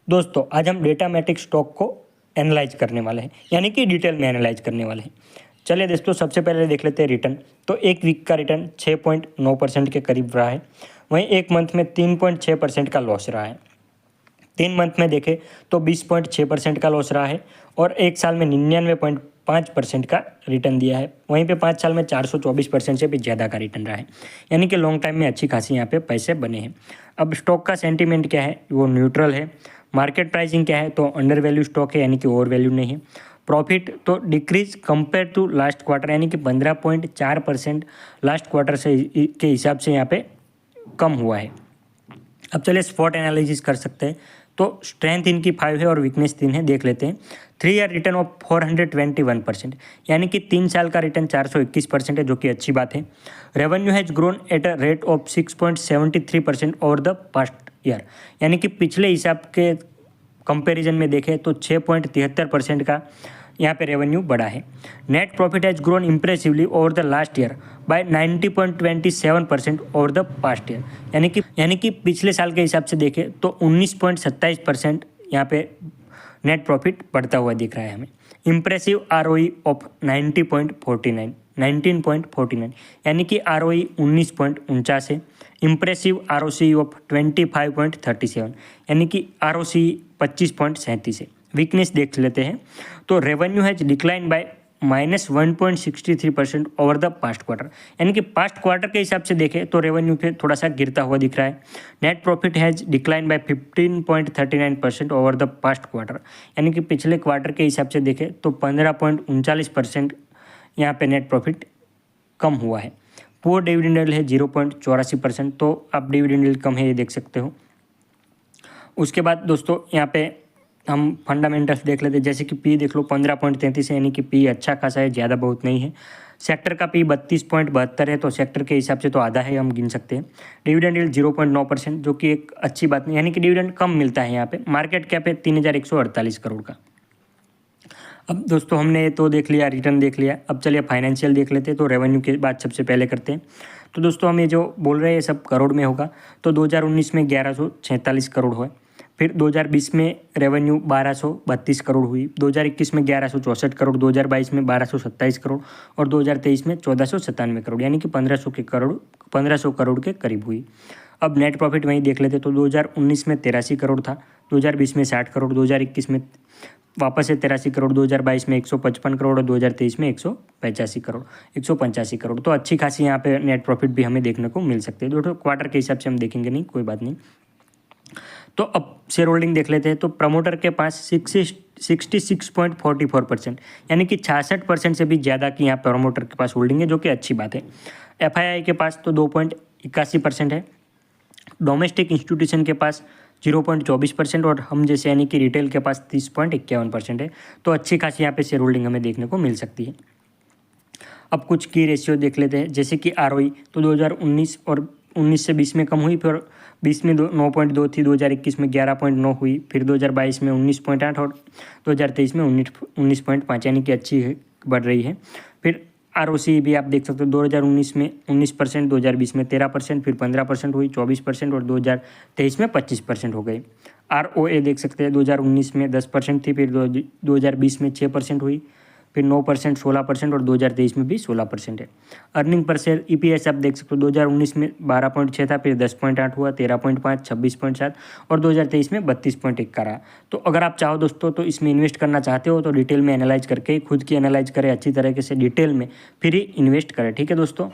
दोस्तों आज हम डेटामेटिक स्टॉक को एनालाइज करने वाले हैं, यानी कि डिटेल में एनालाइज करने वाले हैं। चलिए दोस्तों, सबसे पहले देख लेते हैं रिटर्न। तो एक वीक का रिटर्न 6.9% के करीब रहा है। वहीं एक मंथ में 3.6% का लॉस रहा है। 3 मंथ में देखें तो 20.6% का लॉस रहा है और एक साल में 99.5% का रिटर्न दिया है। वहीं पे 5 साल में 424% से भी ज़्यादा का रिटर्न रहा है, यानी कि लॉन्ग टाइम में अच्छी खासी यहाँ पे पैसे बने हैं। अब स्टॉक का सेंटीमेंट क्या है, वो न्यूट्रल है। मार्केट प्राइसिंग क्या है, तो अंडर वैल्यू स्टॉक है, यानी कि ओवर वैल्यू नहीं है। प्रॉफिट तो decrease compare to last quarter, यानी कि 15.4% लास्ट क्वार्टर से के हिसाब से यहाँ पे कम हुआ है। अब चलिए स्पॉट एनालिसिस कर सकते हैं। तो स्ट्रेंथ इनकी 5 है और वीकनेस 3 है, देख लेते हैं। 3 ईयर रिटर्न ऑफ 421%, यानी कि 3 साल का रिटर्न 421% है, जो कि अच्छी बात है। Revenue has grown at a rate of 6.73% over the past year, यानी कि पिछले हिसाब के कंपैरिजन में देखें तो 6.73% का यहाँ पे रेवेन्यू बढ़ा है। Net profit has grown impressively over the last year by 90.27% over the past year, यानी कि पिछले साल के हिसाब से देखें तो 19.27% यहाँ पे नेट प्रॉफिट बढ़ता हुआ दिख रहा है हमें। इम्प्रेसिव ROE ऑफ 19.49, यानी कि ROE 19.49 है। इम्प्रेसिव ROCE ऑफ 25.37, यानी कि ROCE 25.37 है। वीकनेस देख लेते हैं। तो revenue has decline by -1.63% over the past quarter, यानी कि पास्ट क्वार्टर के हिसाब से देखें तो रेवेन्यू पे थोड़ा सा गिरता हुआ दिख रहा है। Net profit has decline by 15.39% over the past quarter, यानी कि पिछले क्वार्टर के हिसाब से देखें तो 15.39% यहाँ पे नेट प्रॉफिट कम हुआ है। पुअर डिविडेंड है 0.84%, तो अब डिविडेंड कम है, ये देख सकते हो। उसके बाद दोस्तों यहाँ पे हम फंडामेंटल्स देख लेते हैं, जैसे कि पी देख लो 15.33 है, यानी कि पी अच्छा खासा है, ज़्यादा बहुत नहीं है। सेक्टर का पी 32.72 है, तो सेक्टर के हिसाब से तो आधा है, हम गिन सकते हैं। डिविडेंड यील्ड 0.9%, जो कि एक अच्छी बात नहीं, यानी कि डिविडेंड कम मिलता है यहाँ पे। मार्केट कैप है 3148 करोड़ का। अब दोस्तों हमने तो देख लिया, रिटर्न देख लिया। अब चलिए फाइनेंशियल देख लेते हैं। तो रेवेन्यू की बात सबसे पहले करते हैं। तो दोस्तों हम ये जो बोल रहे हैं सब करोड़ में होगा। तो 2019 में 1146 करोड़ हुए। फिर 2020 में रेवेन्यू 1232 करोड़ हुई। 2021 में 1164 करोड़, 2022 में 1227 करोड़ और 2023 में 1497 करोड़, यानी कि 1500 करोड़ के करीब हुई। अब नेट प्रॉफिट वहीं देख लेते। तो 2019 में 83 करोड़ था, 2020 में 60 करोड़, 2021 में वापस से 83 करोड़, 2022 में 155 करोड़ और 2023 में 185 करोड़। तो अच्छी खासी यहाँ पे नेट प्रॉफिट भी हमें देखने को मिल सकते हैं। दोस्तों क्वार्टर के हिसाब से हम देखेंगे नहीं, कोई बात नहीं। तो अब शेयर होल्डिंग देख लेते हैं। तो प्रमोटर के पास 66.44%, यानी कि 66% से भी ज़्यादा की यहाँ प्रमोटर के पास होल्डिंग है, जो कि अच्छी बात है। FII के पास तो 2.81% है। डोमेस्टिक इंस्टीट्यूशन के पास 0.24% और हम जैसे यानी कि रिटेल के पास 30.51% है। तो अच्छी खासी यहाँ पे शेयर होल्डिंग हमें देखने को मिल सकती है। अब कुछ की रेशियो देख लेते हैं, जैसे कि ROE तो 2019 और 19 से 20 में कम हुई, फिर 20 में 9.2 थी, 2021 में 11.9 हुई, फिर 2022 में 19.8 और 2023 में 19.5, यानी कि अच्छी है, बढ़ रही है। फिर ROCE भी आप देख सकते हो, 2019 में 19%, 2020 में 13%, फिर 15% हुई, 24% और 2023 में 25% हो गई। ROA देख सकते हैं, 2019 में 10% थी, फिर 2020 में 6% हुई, फिर 9%, 16% और 2023 में भी 16% है। अर्निंग पर शेयर EPS आप देख सकते हो, 2019 में 12.6 था, फिर 10.8 हुआ, 13.5, 26.7 और 2023 में 32.1 का रहा। तो अगर आप चाहो दोस्तों तो इसमें इन्वेस्ट करना चाहते हो तो डिटेल में एनालाइज करके, खुद की एनालाइज करें अच्छी तरीके से डिटेल में, फिर ही इन्वेस्ट करें। ठीक है दोस्तों।